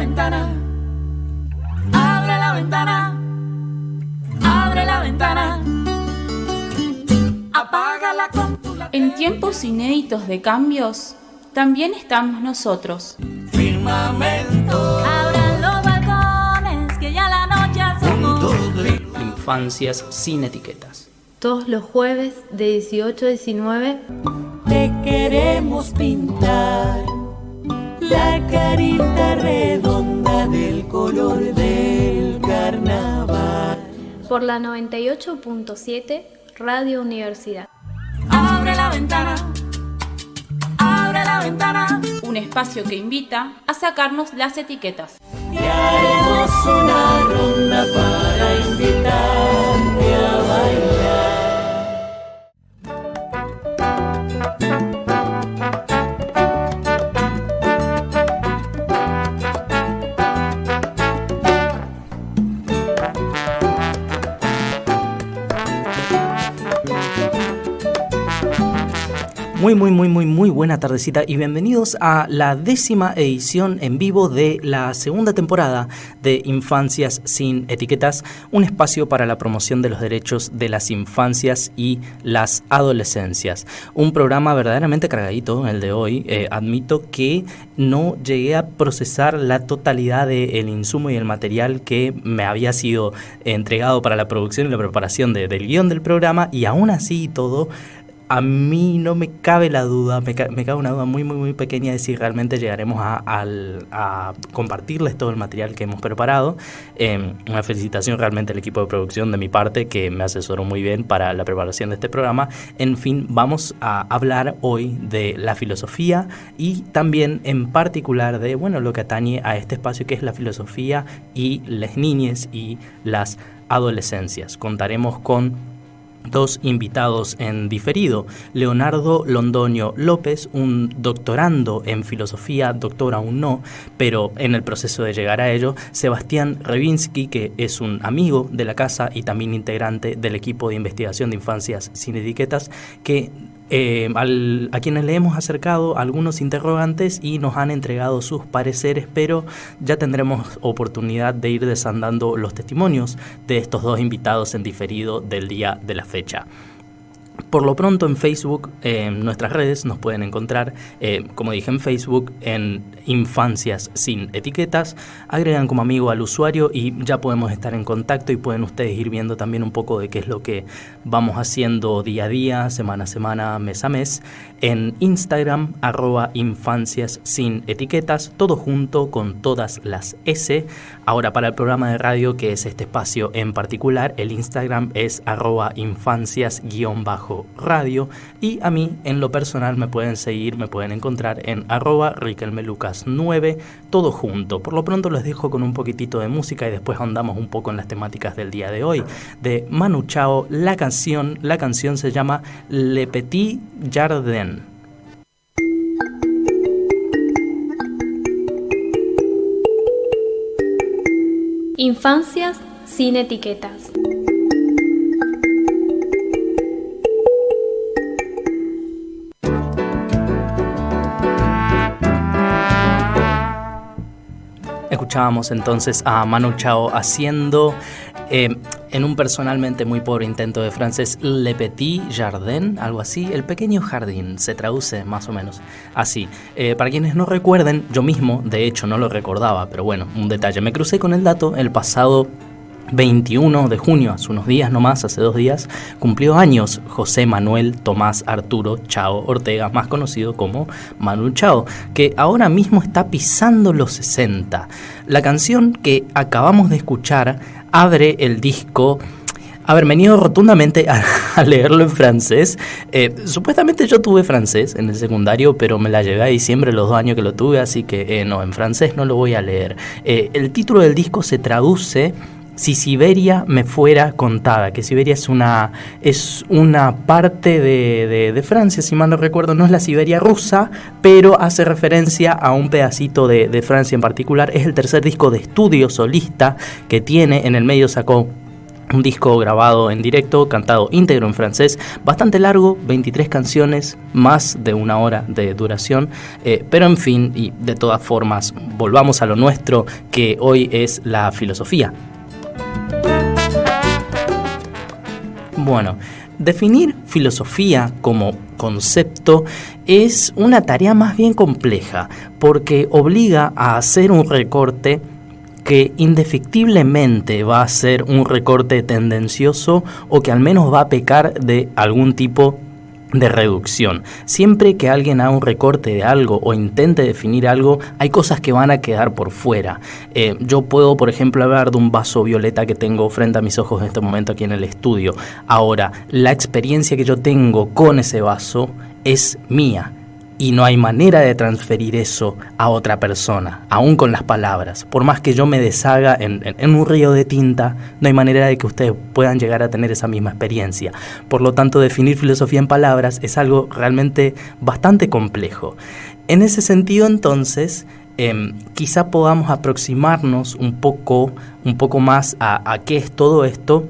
ventana, abre la ventana, abre la ventana, apágala con tu lápiz. En tiempos inéditos de cambios, también estamos nosotros. Firmamento, abran los balcones, que ya la noche asomó. Infancias sin etiquetas. Todos los jueves de 18 a 19. Te queremos pintar la carita redonda del color del carnaval. Por la 98.7 Radio Universidad. Abre la ventana, abre la ventana, Un espacio que invita a sacarnos las etiquetas. y haremos una ronda para invitarte a bailar. Muy buena tardecita y bienvenidos a la 10ª edición en vivo de la segunda temporada de Infancias sin Etiquetas, un espacio para la promoción de los derechos de las infancias y las adolescencias. Un programa verdaderamente cargadito el de hoy. Admito que no llegué a procesar la totalidad del insumo y el material que me había sido entregado para la producción y la preparación del guión del programa, y aún así y todo, a mí no me cabe la duda, me cabe una duda muy pequeña de si realmente llegaremos a compartirles todo el material que hemos preparado. Una felicitación realmente al equipo de producción de mi parte, que me asesoró muy bien para la preparación de este programa. En fin, vamos a hablar hoy de la filosofía y también en particular de lo que atañe a este espacio, que es la filosofía y las niñez y las adolescencias. Contaremos con dos invitados en diferido: Leonardo Londoño López, un doctorando en filosofía, doctor aún no, pero en el proceso de llegar a ello; Sebastián Revinsky, que es un amigo de la casa y también integrante del equipo de investigación de Infancias sin Etiquetas, que a quienes le hemos acercado algunos interrogantes y nos han entregado sus pareceres, pero ya tendremos oportunidad de ir desandando los testimonios de estos dos invitados en diferido del día de la fecha. Por lo pronto en Facebook, en nuestras redes, nos pueden encontrar, como dije, en Facebook, en Infancias sin Etiquetas. Agregan como amigo al usuario y ya podemos estar en contacto, y pueden ustedes ir viendo también un poco de qué es lo que vamos haciendo día a día, semana a semana, mes a mes. En Instagram, @Infancias sin Etiquetas, todo junto con todas las S. Ahora, para el programa de radio, que es este espacio en particular, el Instagram es @Infancias_radio, y a mí en lo personal me pueden seguir, me pueden encontrar en @RiquelmeLucas9, todo junto. Por lo pronto les dejo con un poquitito de música y después ahondamos un poco en las temáticas del día de hoy. De Manu Chao, la canción se llama Le Petit Jardin. Infancias sin etiquetas. Escuchábamos entonces a Manu Chao haciendo, en un personalmente muy pobre intento de francés, Le Petit Jardin, algo así, el pequeño jardín, se traduce más o menos así. Para quienes no recuerden, yo mismo de hecho no lo recordaba, pero bueno, un detalle, me crucé con el dato el pasado 21 de junio, hace unos días nomás, hace 2 días, cumplió años José Manuel Tomás Arturo Chao Ortega, más conocido como Manu Chao, que ahora mismo está pisando los 60. La canción que acabamos de escuchar abre el disco. A ver, me niego rotundamente a leerlo en francés. Supuestamente yo tuve francés en el secundario, pero me la llevé a diciembre los 2 años que lo tuve, así que no, en francés no lo voy a leer. El título del disco se traduce: Si Siberia me fuera contada, que Siberia es una parte de Francia, si mal no recuerdo, no es la Siberia rusa, pero hace referencia a un pedacito de Francia en particular. Es el tercer disco de estudio solista que tiene. En el medio sacó Un disco grabado en directo, cantado íntegro en francés, bastante largo, 23 canciones, más de 1 hora de duración, pero en fin, y de todas formas, volvamos a lo nuestro, que hoy es la filosofía. Bueno, definir filosofía como concepto es una tarea más bien compleja, porque obliga a hacer un recorte que indefectiblemente va a ser un recorte tendencioso o que al menos va a pecar de algún tipo de reducción. Siempre que alguien haga un recorte de algo o intente definir algo, hay cosas que van a quedar por fuera. Yo puedo, por ejemplo, hablar de un vaso violeta que tengo frente a mis ojos en este momento aquí en el estudio. Ahora, la experiencia que yo tengo con ese vaso es mía. Y no hay manera de transferir eso a otra persona, aún con las palabras. Por más que yo me deshaga en un río de tinta, no hay manera de que ustedes puedan llegar a tener esa misma experiencia. Por lo tanto, definir filosofía en palabras es algo realmente bastante complejo. En ese sentido, entonces, quizá podamos aproximarnos un poco más a qué es todo esto,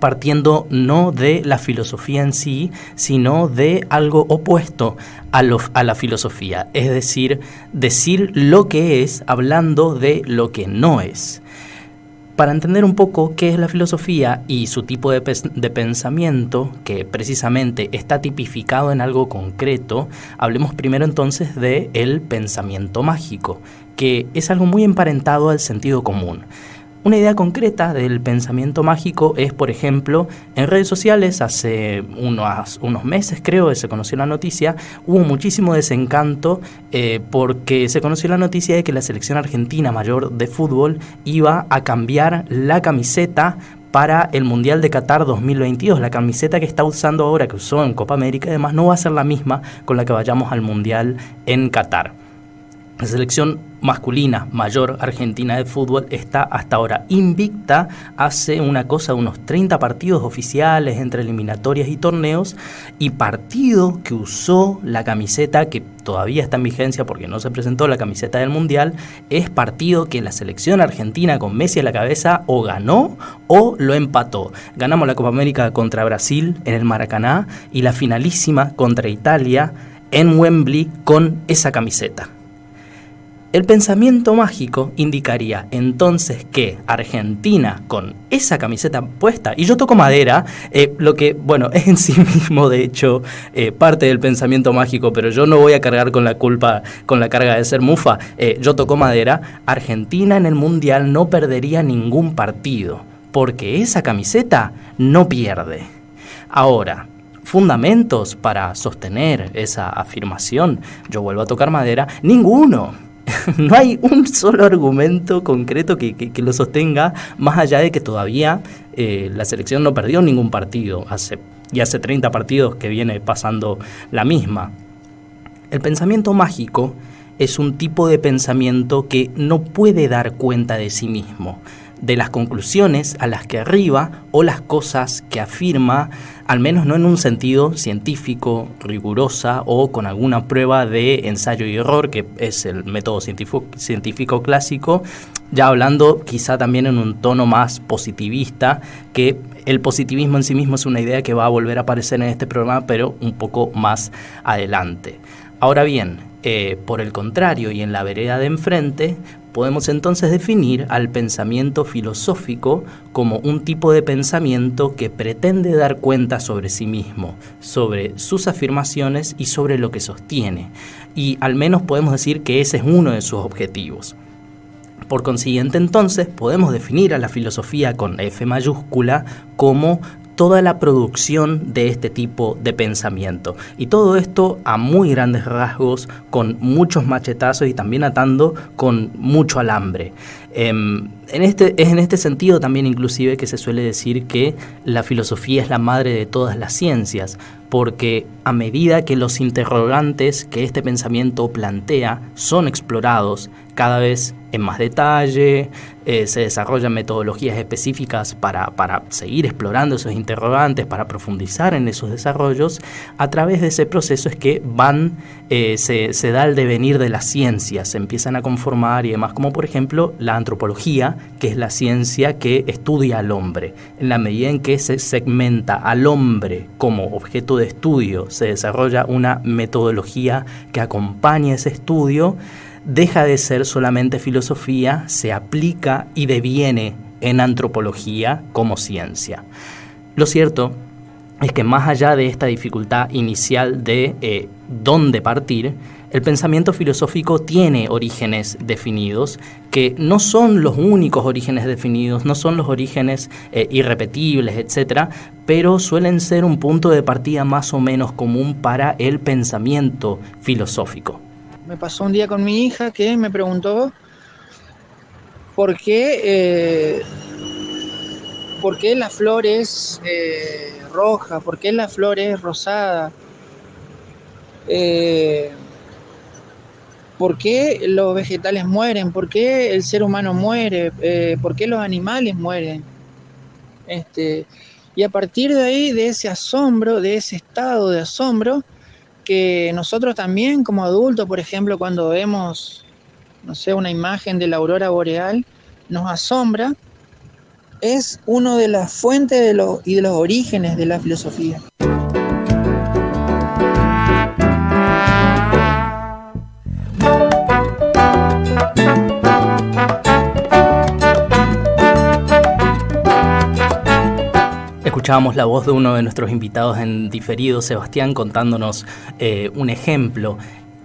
partiendo no de la filosofía en sí, sino de algo opuesto a la filosofía, es decir lo que es hablando de lo que no es. Para entender un poco qué es la filosofía y su tipo de pensamiento, que precisamente está tipificado en algo concreto, hablemos primero entonces del pensamiento mágico, que es algo muy emparentado al sentido común. Una idea concreta del pensamiento mágico es, por ejemplo, en redes sociales hace unos meses, creo, se conoció la noticia, hubo muchísimo desencanto porque se conoció la noticia de que la selección argentina mayor de fútbol iba a cambiar la camiseta para el Mundial de Qatar 2022. La camiseta que está usando ahora, que usó en Copa América, además no va a ser la misma con la que vayamos al Mundial en Qatar. La selección masculina mayor argentina de fútbol está hasta ahora invicta, hace unos 30 partidos oficiales entre eliminatorias y torneos, y partido que usó la camiseta que todavía está en vigencia porque no se presentó la camiseta del Mundial, es partido que la selección argentina con Messi a la cabeza o ganó o lo empató. Ganamos la Copa América contra Brasil en el Maracaná y la finalísima contra Italia en Wembley con esa camiseta. El pensamiento mágico indicaría entonces que Argentina con esa camiseta puesta, y yo toco madera, lo que, bueno, es en sí mismo de hecho parte del pensamiento mágico, pero yo no voy a cargar con la culpa, con la carga de ser mufa, yo toco madera, Argentina en el Mundial no perdería ningún partido, porque esa camiseta no pierde. Ahora, fundamentos para sostener esa afirmación, yo vuelvo a tocar madera, ninguno. No hay un solo argumento concreto que lo sostenga, más allá de que todavía la selección no perdió ningún partido, hace 30 partidos que viene pasando la misma. El pensamiento mágico es un tipo de pensamiento que no puede dar cuenta de sí mismo, de las conclusiones a las que arriba o las cosas que afirma, al menos no en un sentido científico, rigurosa o con alguna prueba de ensayo y error, que es el método científico clásico, ya hablando quizá también en un tono más positivista, que el positivismo en sí mismo es una idea que va a volver a aparecer en este programa, pero un poco más adelante. Ahora bien, por el contrario y en la vereda de enfrente, podemos entonces definir al pensamiento filosófico como un tipo de pensamiento que pretende dar cuenta sobre sí mismo, sobre sus afirmaciones y sobre lo que sostiene. Y al menos podemos decir que ese es uno de sus objetivos. Por consiguiente, entonces, podemos definir a la filosofía con F mayúscula como toda la producción de este tipo de pensamiento. Y todo esto a muy grandes rasgos, con muchos machetazos y también atando con mucho alambre. Es en este sentido también inclusive que se suele decir que la filosofía es la madre de todas las ciencias, porque a medida que los interrogantes que este pensamiento plantea son explorados, cada vez en más detalle, se desarrollan metodologías específicas para seguir explorando esos interrogantes, para profundizar en esos desarrollos. A través de ese proceso es que se da el devenir de las ciencias, se empiezan a conformar y demás, como por ejemplo la antropología, que es la ciencia que estudia al hombre. En la medida en que se segmenta al hombre como objeto de estudio, se desarrolla una metodología que acompaña ese estudio, deja de ser solamente filosofía, se aplica y deviene en antropología como ciencia. Lo cierto es que más allá de esta dificultad inicial de dónde partir, el pensamiento filosófico tiene orígenes definidos, que no son los únicos orígenes definidos, no son los orígenes irrepetibles, etc., pero suelen ser un punto de partida más o menos común para el pensamiento filosófico. Me pasó un día con mi hija que me preguntó por qué la flor es roja, por qué la flor es rosada, por qué los vegetales mueren, por qué el ser humano muere, por qué los animales mueren. Y a partir de ahí, de ese asombro, de ese estado de asombro, que nosotros también como adultos, por ejemplo, cuando vemos, no sé, una imagen de la aurora boreal, nos asombra, es una de las fuentes y de los orígenes de la filosofía. Escuchábamos la voz de uno de nuestros invitados en diferido, Sebastián, contándonos un ejemplo.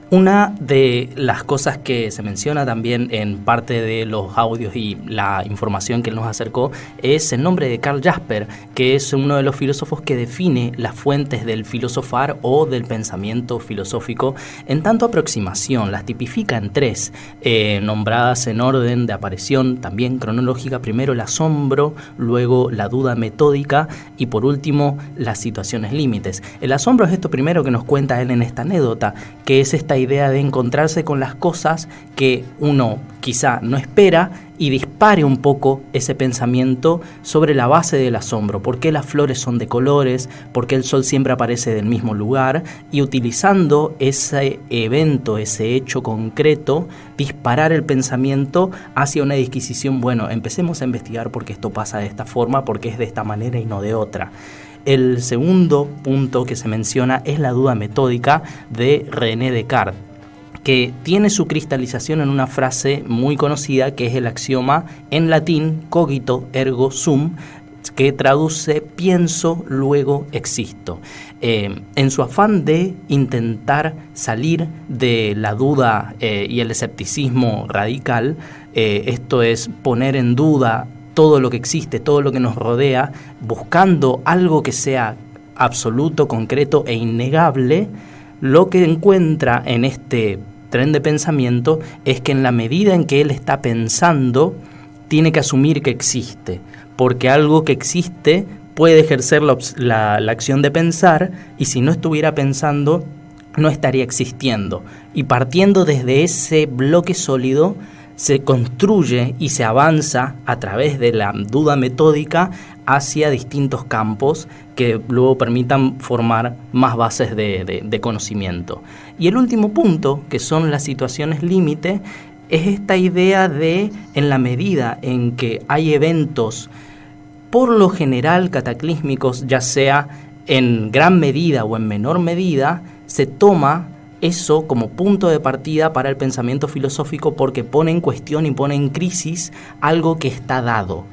Una de las cosas que se menciona también en parte de los audios y la información que él nos acercó es el nombre de Karl Jasper, que es uno de los filósofos que define las fuentes del filosofar o del pensamiento filosófico en tanto aproximación. Las tipifica en tres, nombradas en orden de aparición, también cronológica: primero el asombro, luego la duda metódica y por último las situaciones límites. El asombro es esto primero que nos cuenta él en esta anécdota, que es esta idea de encontrarse con las cosas que uno quizá no espera y dispare un poco ese pensamiento sobre la base del asombro. ¿Por qué las flores son de colores? ¿Por qué el sol siempre aparece del mismo lugar? Y utilizando ese evento, ese hecho concreto, disparar el pensamiento hacia una disquisición. Bueno, empecemos a investigar por qué esto pasa de esta forma, por qué es de esta manera y no de otra. El segundo punto que se menciona es la duda metódica de René Descartes, que tiene su cristalización en una frase muy conocida que es el axioma en latín cogito ergo sum, que traduce pienso, luego existo. En su afán de intentar salir de la duda y el escepticismo radical, esto es poner en duda todo lo que existe, todo lo que nos rodea, buscando algo que sea absoluto, concreto e innegable, lo que encuentra en este tren de pensamiento es que en la medida en que él está pensando, tiene que asumir que existe, porque algo que existe puede ejercer la acción de pensar, y si no estuviera pensando, no estaría existiendo. Y partiendo desde ese bloque sólido, se construye y se avanza a través de la duda metódica hacia distintos campos que luego permitan formar más bases de conocimiento. Y el último punto, que son las situaciones límite, es esta idea de, en la medida en que hay eventos por lo general cataclísmicos, ya sea en gran medida o en menor medida, se toma eso como punto de partida para el pensamiento filosófico, porque pone en cuestión y pone en crisis algo que está dado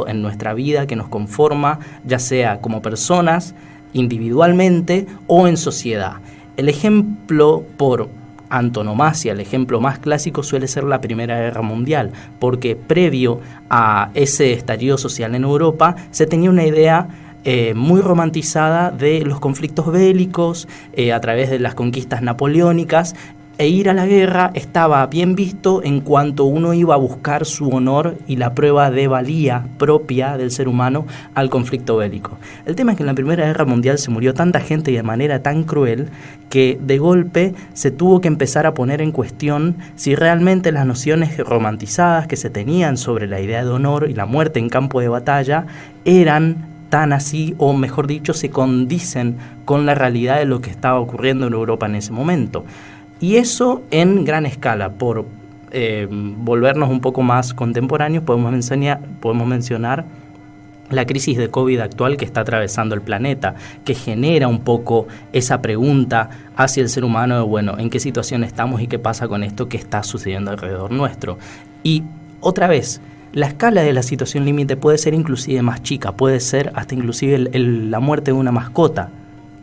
en nuestra vida, que nos conforma, ya sea como personas, individualmente o en sociedad. El ejemplo por antonomasia, el ejemplo más clásico suele ser la Primera Guerra Mundial, porque previo a ese estallido social en Europa se tenía una idea muy romantizada de los conflictos bélicos a través de las conquistas napoleónicas, E ir a la guerra estaba bien visto en cuanto uno iba a buscar su honor y la prueba de valía propia del ser humano al conflicto bélico. El tema es que en la Primera Guerra Mundial se murió tanta gente y de manera tan cruel que de golpe se tuvo que empezar a poner en cuestión si realmente las nociones romantizadas que se tenían sobre la idea de honor y la muerte en campo de batalla eran tan así, o mejor dicho, se condicen con la realidad de lo que estaba ocurriendo en Europa en ese momento. Y eso en gran escala. Por volvernos un poco más contemporáneos, podemos mencionar la crisis de COVID actual que está atravesando el planeta, que genera un poco esa pregunta hacia el ser humano de, bueno, ¿en qué situación estamos y qué pasa con esto que está sucediendo alrededor nuestro? Y otra vez, la escala de la situación límite puede ser inclusive más chica, puede ser hasta inclusive la muerte de una mascota,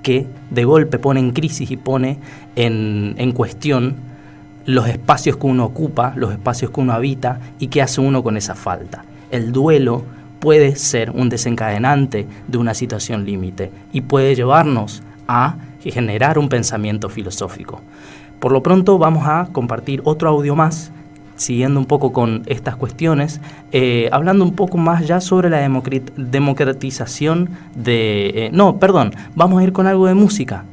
que de golpe pone en crisis y pone en cuestión los espacios que uno ocupa, los espacios que uno habita y qué hace uno con esa falta. El duelo puede ser un desencadenante de una situación límite y puede llevarnos a generar un pensamiento filosófico. Por lo pronto vamos a compartir otro audio más, siguiendo un poco con estas cuestiones, hablando un poco más ya sobre la democratización de... vamos a ir con algo de música.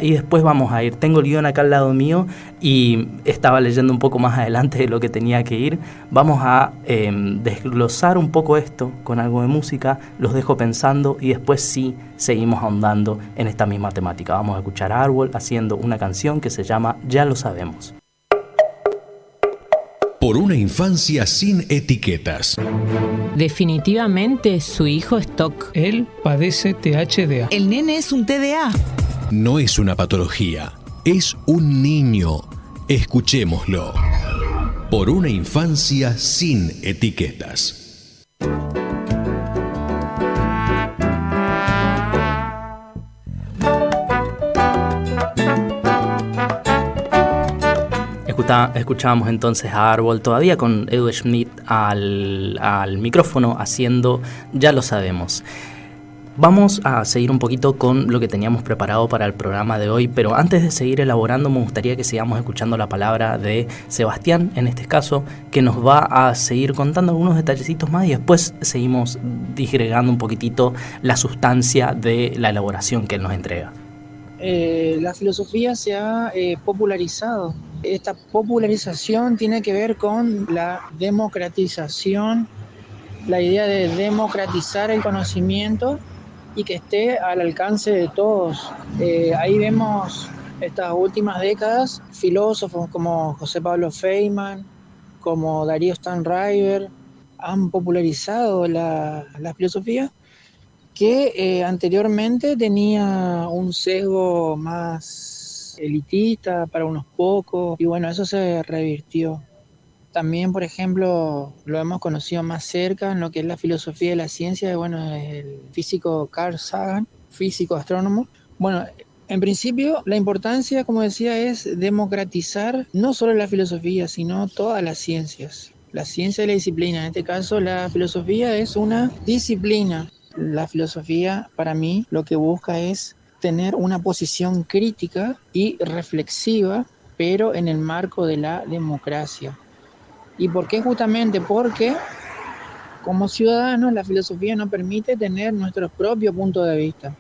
Y después vamos a ir... Tengo el guión acá al lado mío y estaba leyendo un poco más adelante de lo que tenía que ir. Vamos a desglosar un poco esto con algo de música, los dejo pensando y después sí seguimos ahondando en esta misma temática. Vamos a escuchar a Árbol haciendo una canción que se llama Ya lo sabemos. Por una infancia sin etiquetas. Definitivamente su hijo es TOC. Él padece THDA. El nene es un TDA. No es una patología, es un niño. Escuchémoslo. Por una infancia sin etiquetas. Escuchábamos entonces a Árbol, todavía con Edu Schmidt al micrófono, haciendo Ya lo sabemos. Vamos a seguir un poquito con lo que teníamos preparado para el programa de hoy, pero antes de seguir elaborando me gustaría que sigamos escuchando la palabra de Sebastián, en este caso, que nos va a seguir contando algunos detallecitos más y después seguimos disgregando un poquitito la sustancia de la elaboración que él nos entrega. La filosofía se ha popularizado. Esta popularización tiene que ver con la democratización, la idea de democratizar el conocimiento y que esté al alcance de todos. Ahí vemos estas últimas décadas filósofos como José Pablo Feynman, como Darío Stanriver, han popularizado la filosofía que anteriormente tenía un sesgo más elitista para unos pocos y bueno, eso se revirtió. También, por ejemplo, lo hemos conocido más cerca en lo que es la filosofía de la ciencia, bueno, el físico Carl Sagan, físico astrónomo. Bueno, en principio la importancia, como decía, es democratizar no solo la filosofía, sino todas las ciencias. La ciencia y la disciplina, en este caso la filosofía es una disciplina. La filosofía, para mí, lo que busca es tener una posición crítica y reflexiva, pero en el marco de la democracia. ¿Y por qué? Justamente porque como ciudadanos la filosofía nos permite tener nuestro propio punto de vista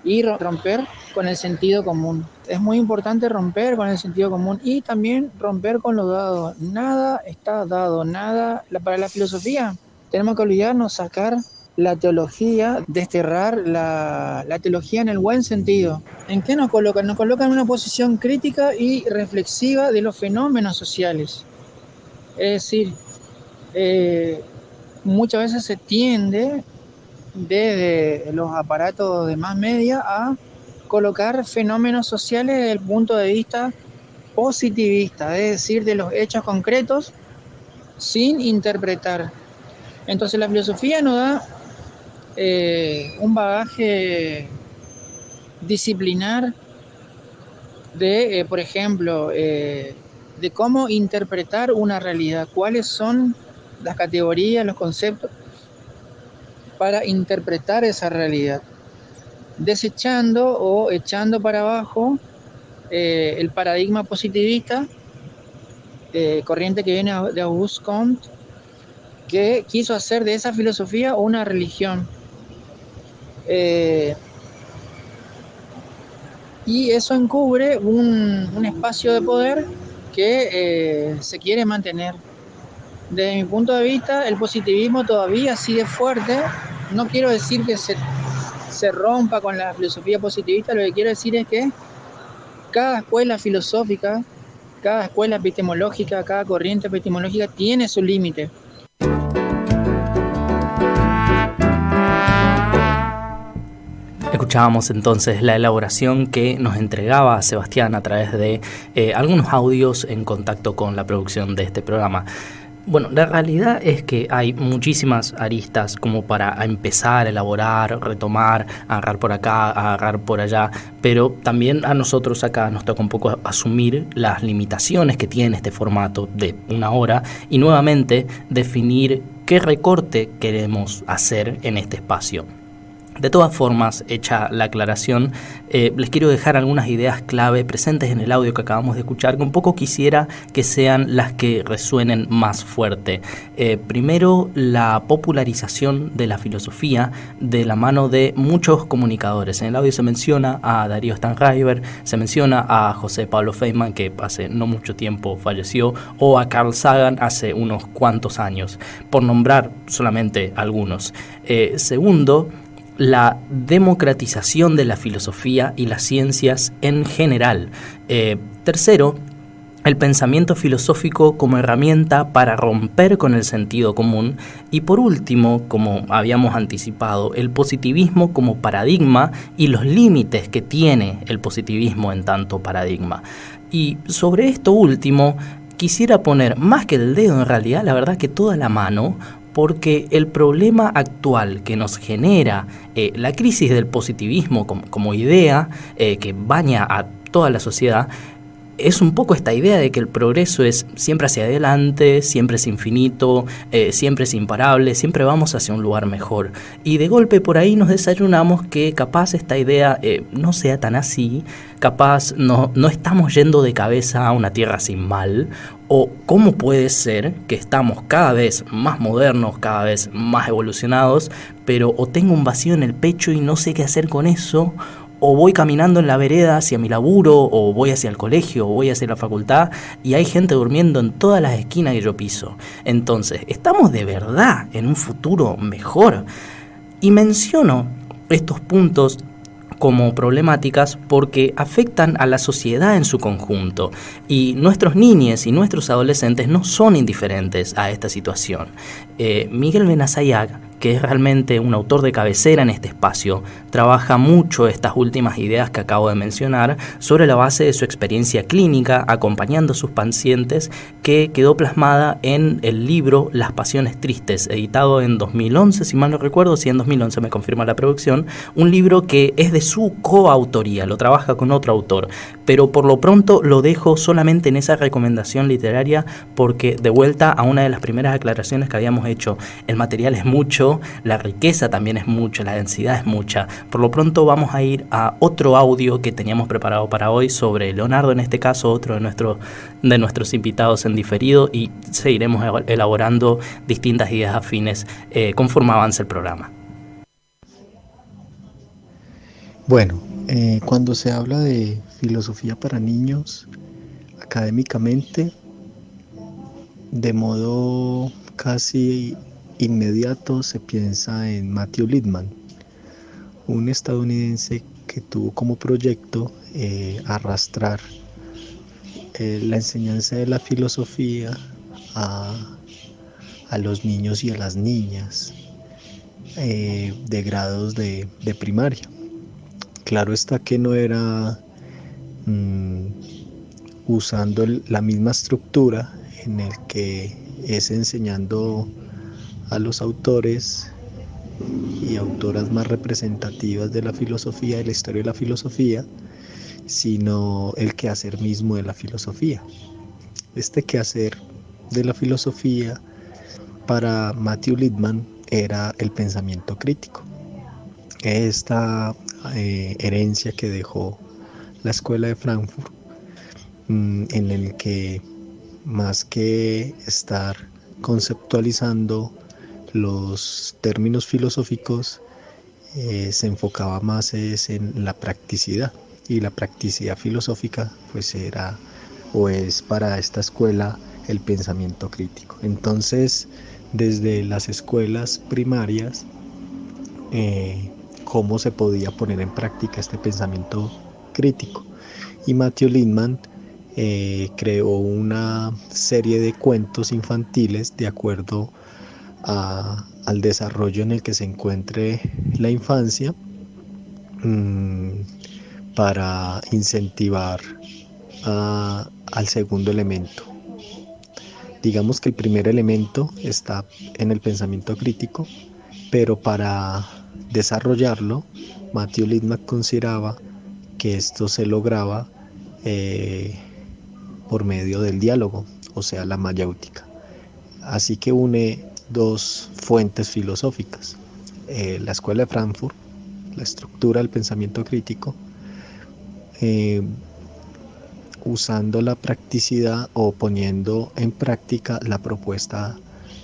y romper con el sentido común. Es muy importante romper con el sentido común y también romper con lo dado. Nada está dado, nada. Para la filosofía tenemos que olvidarnos, sacar la teología, desterrar la teología en el buen sentido. ¿En qué nos coloca? Nos coloca en una posición crítica y reflexiva de los fenómenos sociales. Es decir, muchas veces se tiende desde los aparatos de más media a colocar fenómenos sociales desde el punto de vista positivista, es decir, de los hechos concretos sin interpretar. Entonces la filosofía nos da un bagaje disciplinar de, por ejemplo, de cómo interpretar una realidad, cuáles son las categorías, los conceptos para interpretar esa realidad, desechando o echando para abajo el paradigma positivista, corriente que viene de Auguste Comte, que quiso hacer de esa filosofía una religión. Y eso encubre un espacio de poder que se quiere mantener. Desde mi punto de vista, el positivismo todavía sigue fuerte. No quiero decir que se rompa con la filosofía positivista, lo que quiero decir es que cada escuela filosófica, cada escuela epistemológica, cada corriente epistemológica tiene su límite. Escuchábamos entonces la elaboración que nos entregaba Sebastián a través de algunos audios en contacto con la producción de este programa. Bueno, la realidad es que hay muchísimas aristas como para empezar a elaborar, retomar, agarrar por acá, agarrar por allá, pero también a nosotros acá nos toca un poco asumir las limitaciones que tiene este formato de una hora y nuevamente definir qué recorte queremos hacer en este espacio. De todas formas, hecha la aclaración, les quiero dejar algunas ideas clave presentes en el audio que acabamos de escuchar, que un poco quisiera que sean las que resuenen más fuerte. Primero, la popularización de la filosofía de la mano de muchos comunicadores. En el audio se menciona a Darío Stanraiver, se menciona a José Pablo Feynman, que hace no mucho tiempo falleció, o a Carl Sagan hace unos cuantos años, por nombrar solamente algunos. Segundo, la democratización de la filosofía y las ciencias en general. Tercero, el pensamiento filosófico como herramienta para romper con el sentido común. Y por último, como habíamos anticipado, el positivismo como paradigma y los límites que tiene el positivismo en tanto paradigma. Y sobre esto último, quisiera poner más que el dedo en realidad, la verdad que toda la mano, porque el problema actual que nos genera la crisis del positivismo como idea que baña a toda la sociedad es un poco esta idea de que el progreso es siempre hacia adelante, siempre es infinito, siempre es imparable, siempre vamos hacia un lugar mejor. Y de golpe por ahí nos desayunamos que capaz esta idea no sea tan así, capaz no estamos yendo de cabeza a una tierra sin mal, o cómo puede ser que estamos cada vez más modernos, cada vez más evolucionados, pero o tengo un vacío en el pecho y no sé qué hacer con eso, o voy caminando en la vereda hacia mi laburo, o voy hacia el colegio, o voy hacia la facultad, y hay gente durmiendo en todas las esquinas que yo piso. Entonces, ¿estamos de verdad en un futuro mejor? Y menciono estos puntos como problemáticas porque afectan a la sociedad en su conjunto, y nuestros niños y nuestros adolescentes no son indiferentes a esta situación. Miguel Benazayac, que es realmente un autor de cabecera en este espacio, trabaja mucho estas últimas ideas que acabo de mencionar sobre la base de su experiencia clínica acompañando a sus pacientes, que quedó plasmada en el libro Las Pasiones Tristes, editado en 2011, si mal no recuerdo, si en 2011 me confirma la producción, un libro que es de su coautoría, lo trabaja con otro autor, pero por lo pronto lo dejo solamente en esa recomendación literaria porque, de vuelta a una de las primeras aclaraciones que habíamos hecho, el material es mucho, la riqueza también es mucha, la densidad es mucha. Por lo pronto vamos a ir a otro audio que teníamos preparado para hoy sobre Leonardo, en este caso otro de nuestros invitados en diferido, y seguiremos elaborando distintas ideas afines conforme avance el programa. Bueno, cuando se habla de filosofía para niños, académicamente, de modo casi inmediato se piensa en Matthew Lipman, un estadounidense que tuvo como proyecto arrastrar la enseñanza de la filosofía a los niños y a las niñas de grados de primaria. Claro está que no era usando la misma estructura en el que es enseñando a los autores y autoras más representativas de la filosofía, de la historia de la filosofía, sino el quehacer mismo de la filosofía. Este quehacer de la filosofía para Matthew Lipman era el pensamiento crítico. Esta herencia que dejó la escuela de Frankfurt en el que más que estar conceptualizando los términos filosóficos, se enfocaba más en la practicidad, y la practicidad filosófica pues era o es para esta escuela el pensamiento crítico. Entonces, desde las escuelas primarias, cómo se podía poner en práctica este pensamiento crítico. Y Matthew Lindman creó una serie de cuentos infantiles de acuerdo al desarrollo en el que se encuentre la infancia, para incentivar al segundo elemento. Digamos que el primer elemento está en el pensamiento crítico, pero para desarrollarlo, Matthew Lindman consideraba que esto se lograba por medio del diálogo, o sea, la mayéutica. Así que une dos fuentes filosóficas, la escuela de Frankfurt, la estructura del pensamiento crítico, usando la practicidad o poniendo en práctica la propuesta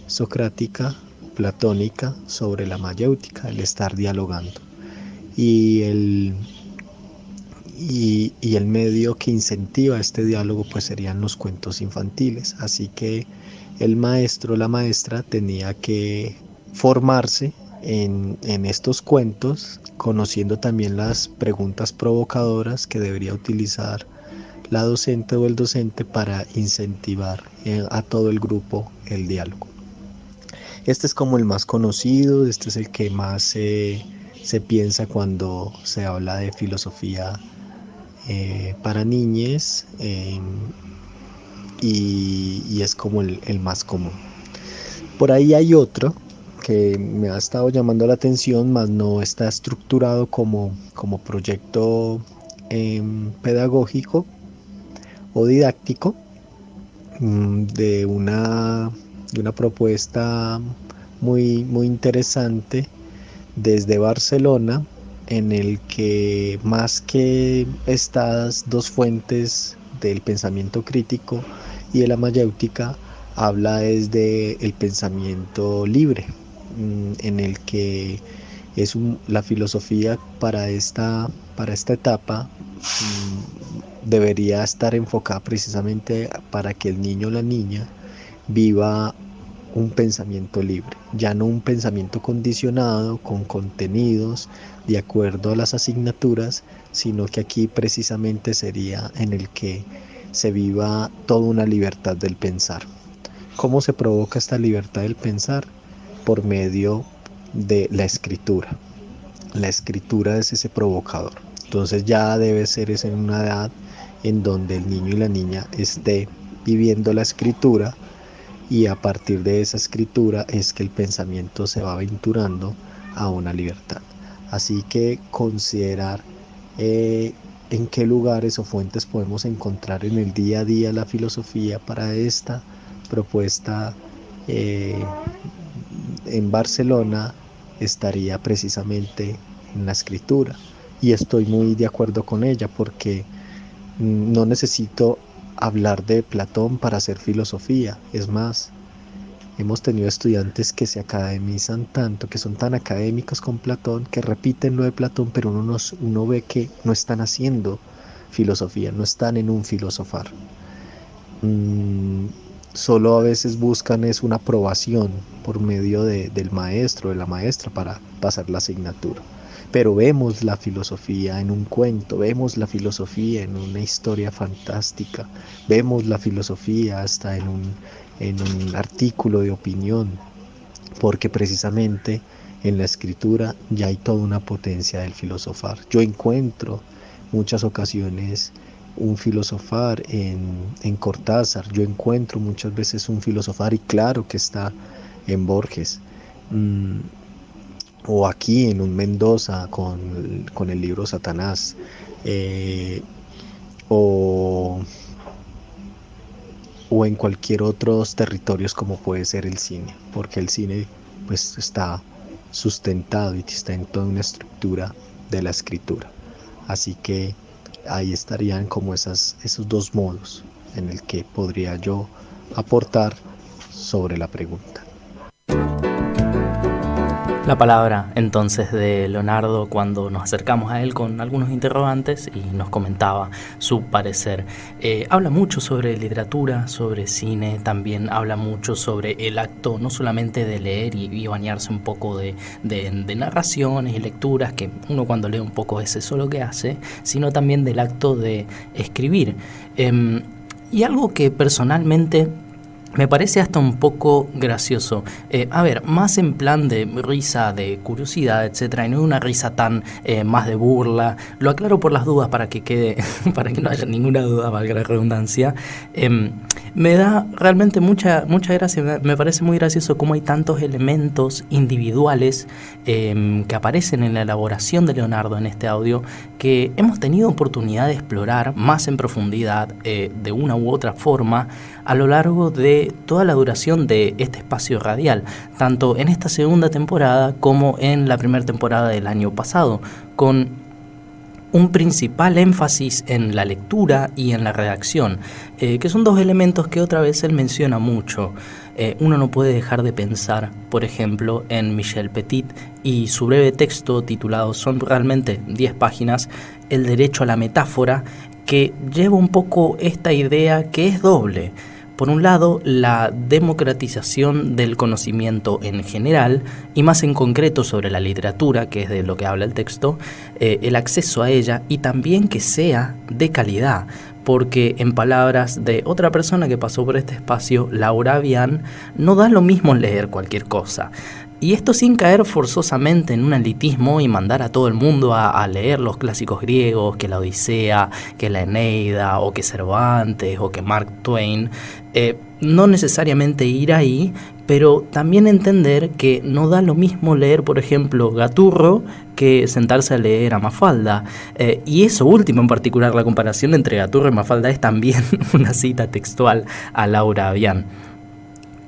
socrática, platónica sobre la mayéutica, el estar dialogando. Y el medio que incentiva este diálogo pues serían los cuentos infantiles. Así que el maestro, la maestra tenía que formarse en estos cuentos, conociendo también las preguntas provocadoras que debería utilizar la docente o el docente para incentivar a todo el grupo el diálogo. Este es como el más conocido, este es el que más se piensa cuando se habla de filosofía para niñes, y es como el más común. Por ahí hay otro que me ha estado llamando la atención, mas no está estructurado como proyecto pedagógico o didáctico, de una propuesta muy interesante desde Barcelona, en el que más que estas dos fuentes del pensamiento crítico y de la mayéutica, habla es de el pensamiento libre, en el que es la filosofía para esta etapa debería estar enfocada precisamente para que el niño o la niña viva un pensamiento libre, ya no un pensamiento condicionado con contenidos de acuerdo a las asignaturas, sino que aquí precisamente sería en el que se viva toda una libertad del pensar. ¿Cómo se provoca esta libertad del pensar? Por medio de la escritura. La escritura es ese provocador. Entonces ya debe ser en una edad en donde el niño y la niña esté viviendo la escritura, y a partir de esa escritura es que el pensamiento se va aventurando a una libertad. Así que considerar en qué lugares o fuentes podemos encontrar en el día a día la filosofía para esta propuesta en Barcelona estaría precisamente en la escritura. Y estoy muy de acuerdo con ella, porque no necesito hablar de Platón para hacer filosofía. Es más, hemos tenido estudiantes que se academizan tanto, que son tan académicos con Platón, que repiten lo de Platón, pero uno ve que no están haciendo filosofía, no están en un filosofar. Solo a veces buscan es una aprobación por medio del maestro, de la maestra, para pasar la asignatura. Pero vemos la filosofía en un cuento, vemos la filosofía en una historia fantástica, vemos la filosofía hasta en un artículo de opinión, porque precisamente en la escritura ya hay toda una potencia del filosofar. Yo encuentro muchas ocasiones un filosofar en Cortázar, yo encuentro muchas veces un filosofar, y claro que está en Borges, o aquí en un Mendoza con el libro Satanás, o en cualquier otros territorios como puede ser el cine, porque el cine pues está sustentado y está en toda una estructura de la escritura. Así que ahí estarían como esos dos modos en el que podría yo aportar sobre la pregunta. La palabra entonces de Leonardo cuando nos acercamos a él con algunos interrogantes y nos comentaba su parecer. Habla mucho sobre literatura, sobre cine, también habla mucho sobre el acto no solamente de leer y bañarse un poco de narraciones y lecturas, que uno cuando lee un poco es eso lo que hace, sino también del acto de escribir. Y algo que personalmente me parece hasta un poco gracioso. Más en plan de risa, de curiosidad, etcétera, y no una risa tan más de burla. Lo aclaro por las dudas para que quede, para que no haya ninguna duda, valga la redundancia. Me da realmente mucha gracia. Me parece muy gracioso cómo hay tantos elementos individuales que aparecen en la elaboración de Leonardo en este audio que hemos tenido oportunidad de explorar más en profundidad de una u otra forma a lo largo de toda la duración de este espacio radial, tanto en esta segunda temporada como en la primera temporada del año pasado, con un principal énfasis en la lectura y en la redacción, que son dos elementos que otra vez él menciona mucho. Uno no puede dejar de pensar, por ejemplo, en Michel Petit y su breve texto titulado, son realmente 10 páginas, El derecho a la metáfora, que lleva un poco esta idea que es doble. Por un lado, la democratización del conocimiento en general, y más en concreto sobre la literatura, que es de lo que habla el texto, el acceso a ella, y también que sea de calidad, porque en palabras de otra persona que pasó por este espacio, Laura Avian, no da lo mismo leer cualquier cosa. Y esto sin caer forzosamente en un elitismo y mandar a todo el mundo a leer los clásicos griegos, que la Odisea, que la Eneida, o que Cervantes, o que Mark Twain. No necesariamente ir ahí, pero también entender que no da lo mismo leer, por ejemplo, Gaturro, que sentarse a leer a Mafalda. Y eso último en particular, la comparación entre Gaturro y Mafalda, es también una cita textual a Laura Avian.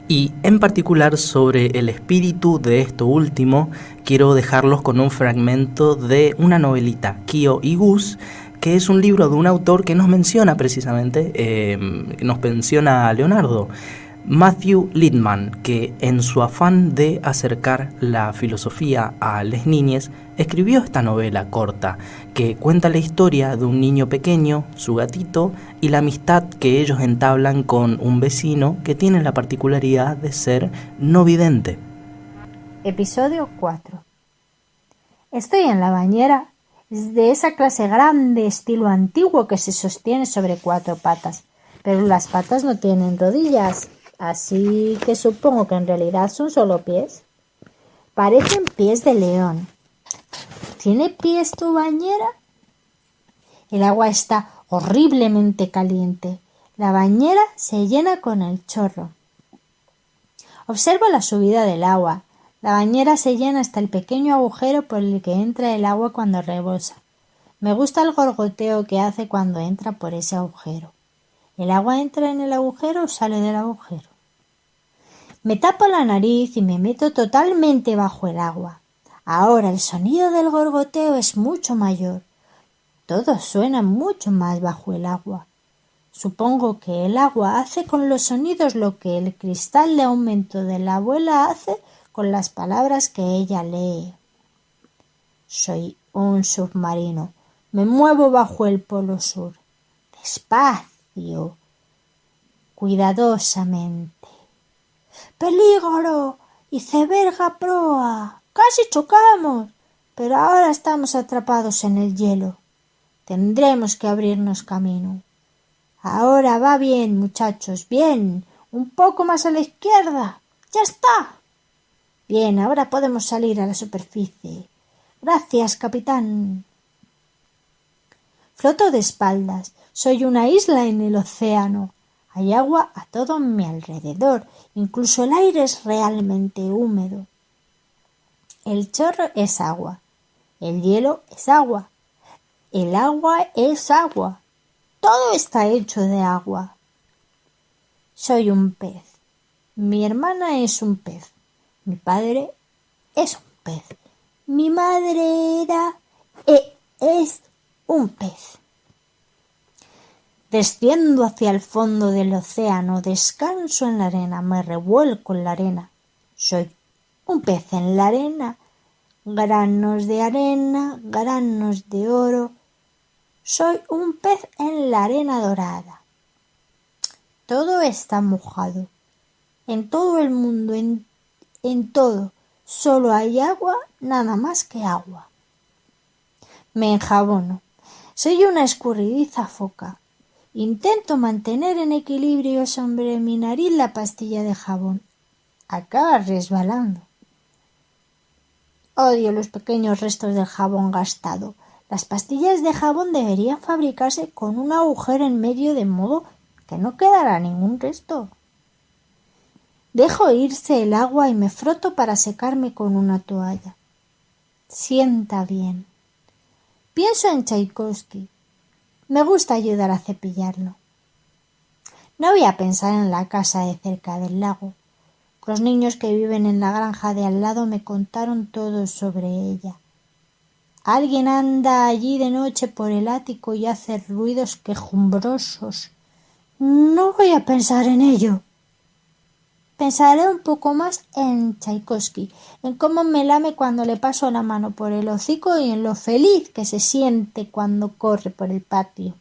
Y en particular sobre el espíritu de esto último, quiero dejarlos con un fragmento de una novelita, Kio y Gus, que es un libro de un autor que nos menciona precisamente, que nos menciona a Leonardo, Matthew Lipman, que en su afán de acercar la filosofía a las niñas, escribió esta novela corta que cuenta la historia de un niño pequeño, su gatito, y la amistad que ellos entablan con un vecino que tiene la particularidad de ser no vidente. Episodio 4. Estoy en la bañera. Es de esa clase grande, estilo antiguo, que se sostiene sobre 4 patas, pero las patas no tienen rodillas, así que supongo que en realidad son solo pies. Parecen pies de león. ¿Tiene pies tu bañera? El agua está horriblemente caliente. La bañera se llena con el chorro. Observo la subida del agua. La bañera se llena hasta el pequeño agujero por el que entra el agua cuando rebosa. Me gusta el gorgoteo que hace cuando entra por ese agujero. ¿El agua entra en el agujero o sale del agujero? Me tapo la nariz y me meto totalmente bajo el agua. Ahora el sonido del gorgoteo es mucho mayor. Todo suena mucho más bajo el agua. Supongo que el agua hace con los sonidos lo que el cristal de aumento de la abuela hace con las palabras que ella lee. Soy un submarino. Me muevo bajo el polo sur. Despacio. Cuidadosamente. ¡Peligro! ¡Iceberg a proa! ¡Casi chocamos! Pero ahora estamos atrapados en el hielo. Tendremos que abrirnos camino. Ahora va bien, muchachos, bien. Un poco más a la izquierda. ¡Ya está! Bien, ahora podemos salir a la superficie. Gracias, capitán. Floto de espaldas. Soy una isla en el océano. Hay agua a todo mi alrededor. Incluso el aire es realmente húmedo. El chorro es agua. El hielo es agua. El agua es agua. Todo está hecho de agua. Soy un pez. Mi hermana es un pez. Mi padre es un pez. Mi madre era es un pez. Desciendo hacia el fondo del océano, descanso en la arena, me revuelco en la arena. Soy un pez en la arena, granos de arena, granos de oro. Soy un pez en la arena dorada. Todo está mojado. En todo el mundo, en todo, solo hay agua, nada más que agua. Me enjabono. Soy una escurridiza foca. Intento mantener en equilibrio sobre mi nariz la pastilla de jabón. Acaba resbalando. Odio los pequeños restos del jabón gastado. Las pastillas de jabón deberían fabricarse con un agujero en medio de modo que no quedará ningún resto. Dejo irse el agua y me froto para secarme con una toalla. Sienta bien. Pienso en Tchaikovsky. Me gusta ayudar a cepillarlo. No voy a pensar en la casa de cerca del lago. Los niños que viven en la granja de al lado me contaron todo sobre ella. Alguien anda allí de noche por el ático y hace ruidos quejumbrosos. No voy a pensar en ello. Pensaré un poco más en Tchaikovsky, en cómo me lame cuando le paso la mano por el hocico y en lo feliz que se siente cuando corre por el patio.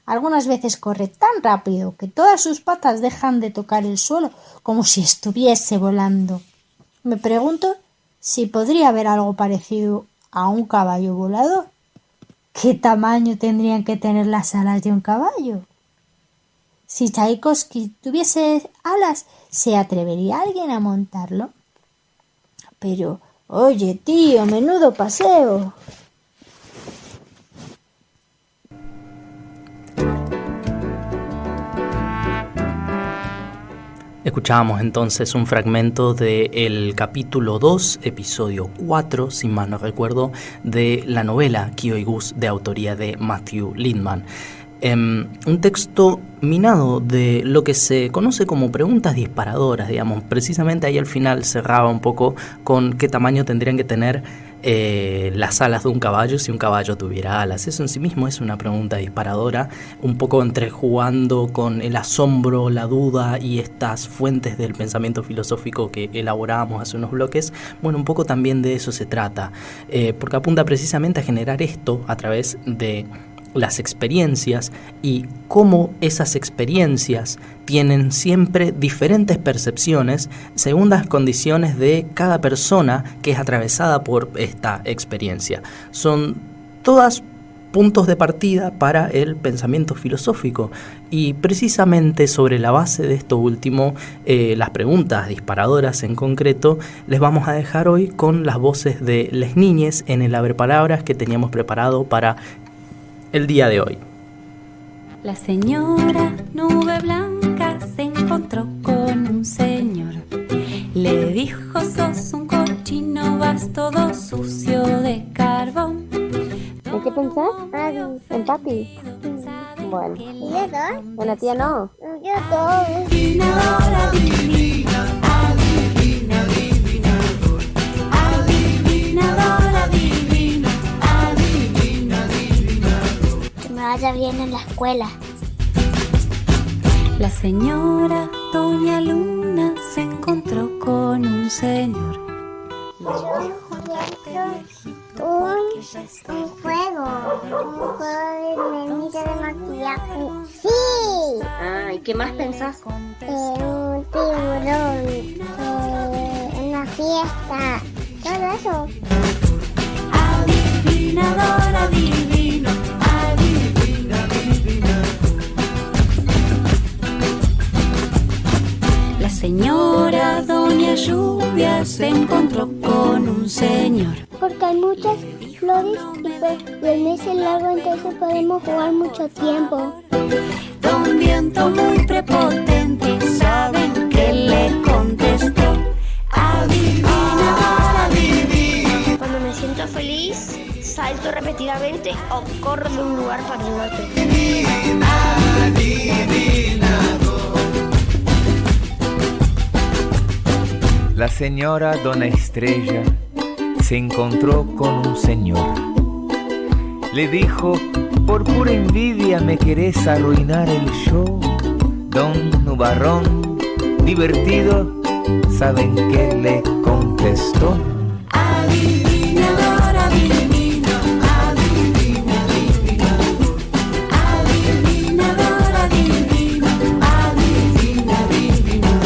Algunas veces corre tan rápido que todas sus patas dejan de tocar el suelo, como si estuviese volando. Me pregunto si podría haber algo parecido a un caballo volador. ¿Qué tamaño tendrían que tener las alas de un caballo? Si Tchaikovsky tuviese alas, ¿se atrevería alguien a montarlo? Pero, oye, tío, menudo paseo. Escuchábamos entonces un fragmento del capítulo 2, episodio 4, si mal no recuerdo, de la novela Kyo-i-Gus, de autoría de Matthew Lindman. Un texto minado de lo que se conoce como preguntas disparadoras, digamos. Precisamente ahí al final cerraba un poco con qué tamaño tendrían que tener las alas de un caballo si un caballo tuviera alas. Eso en sí mismo es una pregunta disparadora, un poco entrejugando con el asombro, la duda y estas fuentes del pensamiento filosófico que elaborábamos hace unos bloques. Bueno, un poco también de eso se trata, porque apunta precisamente a generar esto a través de las experiencias y cómo esas experiencias tienen siempre diferentes percepciones según las condiciones de cada persona que es atravesada por esta experiencia. Son todas puntos de partida para el pensamiento filosófico y precisamente sobre la base de esto último, las preguntas disparadoras en concreto, les vamos a dejar hoy con las voces de les niñes en el Abrepalabras que teníamos preparado para el día de hoy. La señora Nube Blanca se encontró con un señor. Le dijo: sos un cochino, vas todo sucio de carbón. ¿En qué pensás? ¿En papi? Bueno. ¿Y yo dos? ¿En la tía no? Yo dos. Adivinador, adivina, adivina, adivinador. Adivinador, adivina, adivina, adivinador. Que me vaya bien en la escuela. La señora Doña Luna se encontró con un señor. Un juego de nenita de maquillaje. ¡Sí! Ah, ¿y qué más pensás? Un tiburón, una fiesta, todo eso. Adivinador, adivino, adivina, adivina. La señora Doña Lluvia se encontró con un señor. Porque hay muchas flores y el mes es largo, entonces podemos jugar mucho tiempo. Don Viento muy prepotente, ¿saben qué le contestó? Adivinador, adivina. Cuando me siento feliz, salto repetidamente o corro de un lugar para el otro. La señora Dona Estrella se encontró con un señor. le dijo: por pura envidia me querés arruinar el show. Don Nubarrón, divertido, ¿saben qué le contestó? Adivinador, adivino, adivina, adivina. Adivinador, adivino, adivina, adivina.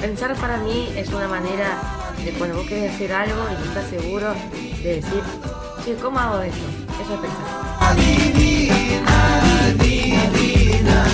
Pensar para mí es una manera de cuando vos querés hacer algo y no estás seguro de decir, che, ¿cómo hago eso? Eso es pensar. Adivina, adivina.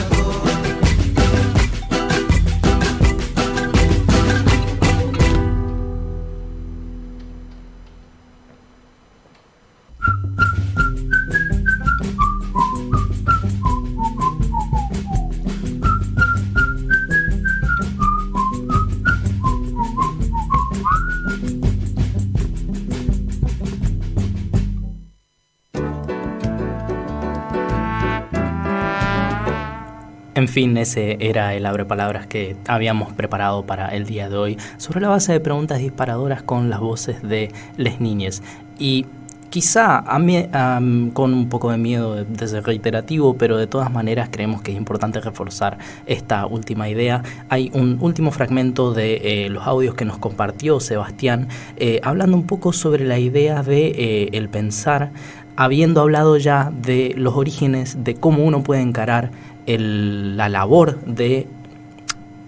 En fin, ese era el abrebapalabras que habíamos preparado para el día de hoy, sobre la base de preguntas disparadoras con las voces de les niñes. Y quizá a mí, con un poco de miedo de ser reiterativo, pero de todas maneras creemos que es importante reforzar esta última idea. Hay un último fragmento de los audios que nos compartió Sebastián, hablando un poco sobre la idea de el pensar, habiendo hablado ya de los orígenes, de cómo uno puede encarar la labor de,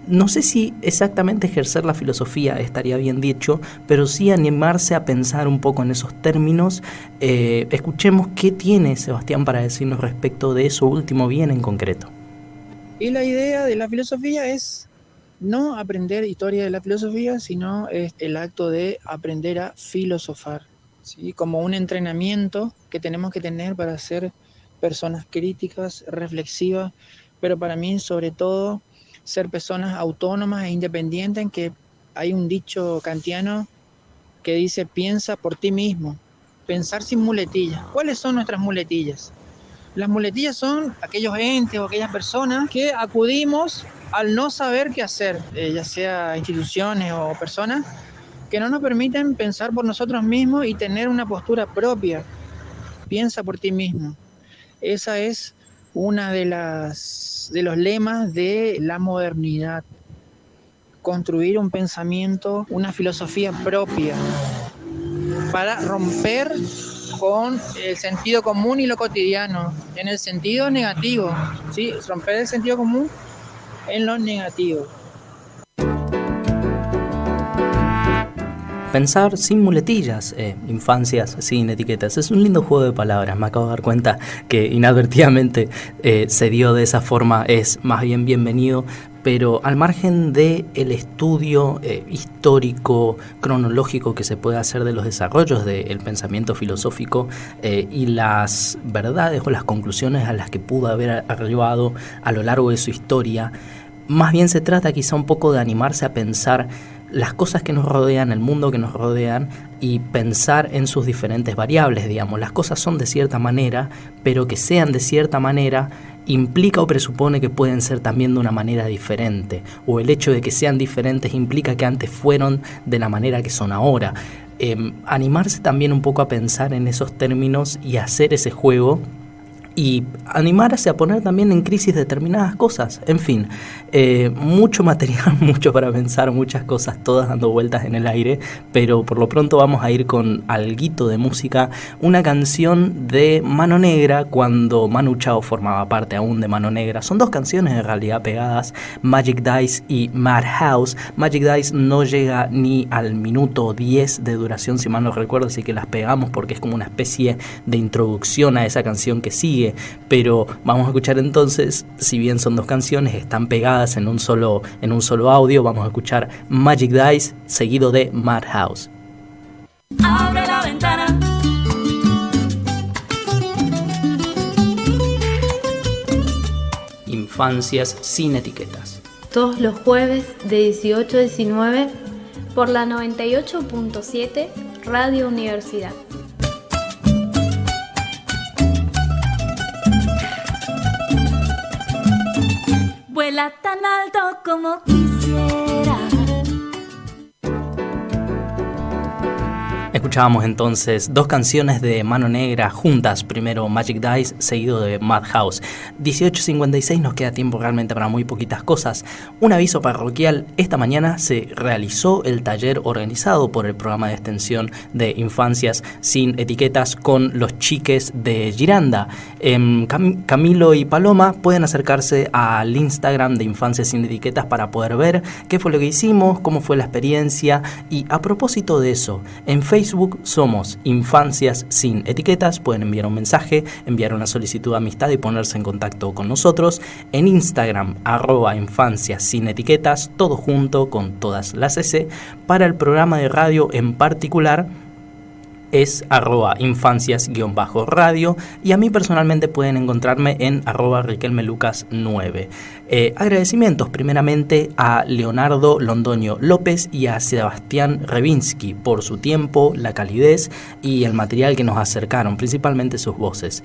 no sé si exactamente ejercer la filosofía estaría bien dicho, pero sí animarse a pensar un poco en esos términos. Escuchemos qué tiene Sebastián para decirnos respecto de eso último bien en concreto. Y la idea de la filosofía es no aprender historia de la filosofía, sino es el acto de aprender a filosofar, ¿sí? Como un entrenamiento que tenemos que tener para ser personas críticas, reflexivas, pero para mí sobre todo ser personas autónomas e independientes, en que hay un dicho kantiano que dice: piensa por ti mismo, pensar sin muletillas. ¿Cuáles son nuestras muletillas? Las muletillas son aquellos entes o aquellas personas que acudimos al no saber qué hacer, ya sea instituciones o personas que no nos permiten pensar por nosotros mismos y tener una postura propia. Piensa por ti mismo. Esa es una de los lemas de la modernidad. Construir un pensamiento, una filosofía propia para romper con el sentido común y lo cotidiano, en el sentido negativo, ¿sí? Romper el sentido común en lo negativo. Pensar sin muletillas, infancias sin etiquetas, es un lindo juego de palabras. Me acabo de dar cuenta que inadvertidamente se dio de esa forma, es más bien bienvenido, pero al margen del estudio histórico, cronológico que se puede hacer de los desarrollos del pensamiento filosófico y las verdades o las conclusiones a las que pudo haber arribado a lo largo de su historia, más bien se trata quizá un poco de animarse a pensar las cosas que nos rodean, el mundo que nos rodean, y pensar en sus diferentes variables, digamos. Las cosas son de cierta manera, pero que sean de cierta manera implica o presupone que pueden ser también de una manera diferente, o el hecho de que sean diferentes implica que antes fueron de la manera que son ahora. Animarse también un poco a pensar en esos términos y hacer ese juego, y animarse a poner también en crisis determinadas cosas. En fin, mucho material, mucho para pensar, muchas cosas todas dando vueltas en el aire, pero por lo pronto vamos a ir con alguito de música, una canción de Mano Negra cuando Manu Chao formaba parte aún de Mano Negra. Son dos canciones en realidad pegadas, Magic Dice y Madhouse. Magic Dice no llega ni al minuto 10 de duración, si mal no recuerdo, así que las pegamos porque es como una especie de introducción a esa canción que sigue. Pero vamos a escuchar entonces, si bien son dos canciones, están pegadas en un solo audio, vamos a escuchar Magic Dice seguido de Madhouse. Abre la ventana. Infancias sin etiquetas. Todos los jueves de 18 a 19 por la 98.7 Radio Universidad. Vuela tan alto como quisiera. Escuchábamos entonces dos canciones de Mano Negra juntas, primero Magic Dice, seguido de Madhouse. 18:56, nos queda tiempo realmente para muy poquitas cosas. Un aviso parroquial: esta mañana se realizó el taller organizado por el programa de extensión de Infancias Sin Etiquetas con los chiques de Giranda. Camilo y Paloma pueden acercarse al Instagram de Infancias Sin Etiquetas para poder ver qué fue lo que hicimos, cómo fue la experiencia. Y a propósito de eso, en Facebook somos Infancias Sin Etiquetas, pueden enviar un mensaje, enviar una solicitud de amistad y ponerse en contacto con nosotros. En Instagram, @Infancias Sin Etiquetas, todo junto con todas las S. Para el programa de radio en particular es @infancias_radio, y a mí personalmente pueden encontrarme en @riquelmelucas9. Agradecimientos primeramente a Leonardo Londoño López y a Sebastián Revinsky por su tiempo, la calidez y el material que nos acercaron, principalmente sus voces.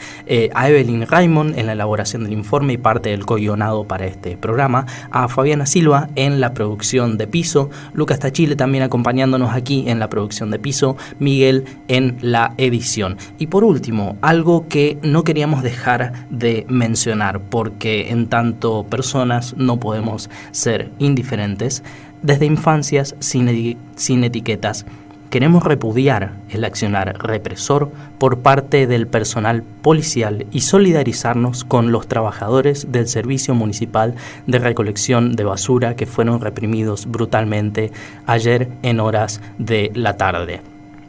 A Evelyn Raymond en la elaboración del informe y parte del co-guionado para este programa. A Fabiana Silva en la producción de piso. Lucas Tachile también acompañándonos aquí en la producción de piso. Miguel en la edición. Y por último, algo que no queríamos dejar de mencionar, porque en tanto personas no podemos ser indiferentes. Desde Infancias Sin Etiquetas queremos repudiar el accionar represor por parte del personal policial y solidarizarnos con los trabajadores del Servicio Municipal de Recolección de Basura que fueron reprimidos brutalmente ayer en horas de la tarde.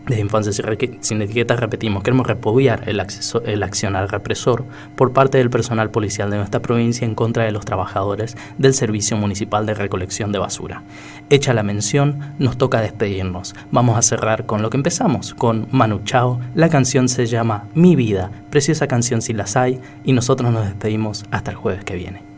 Desde Infancias Sin Etiquetas repetimos, queremos repudiar el accionar represor por parte del personal policial de nuestra provincia en contra de los trabajadores del Servicio Municipal de Recolección de Basura. Hecha la mención, nos toca despedirnos. Vamos a cerrar con lo que empezamos, con Manu Chao. La canción se llama Mi Vida, preciosa canción si las hay, y nosotros nos despedimos hasta el jueves que viene.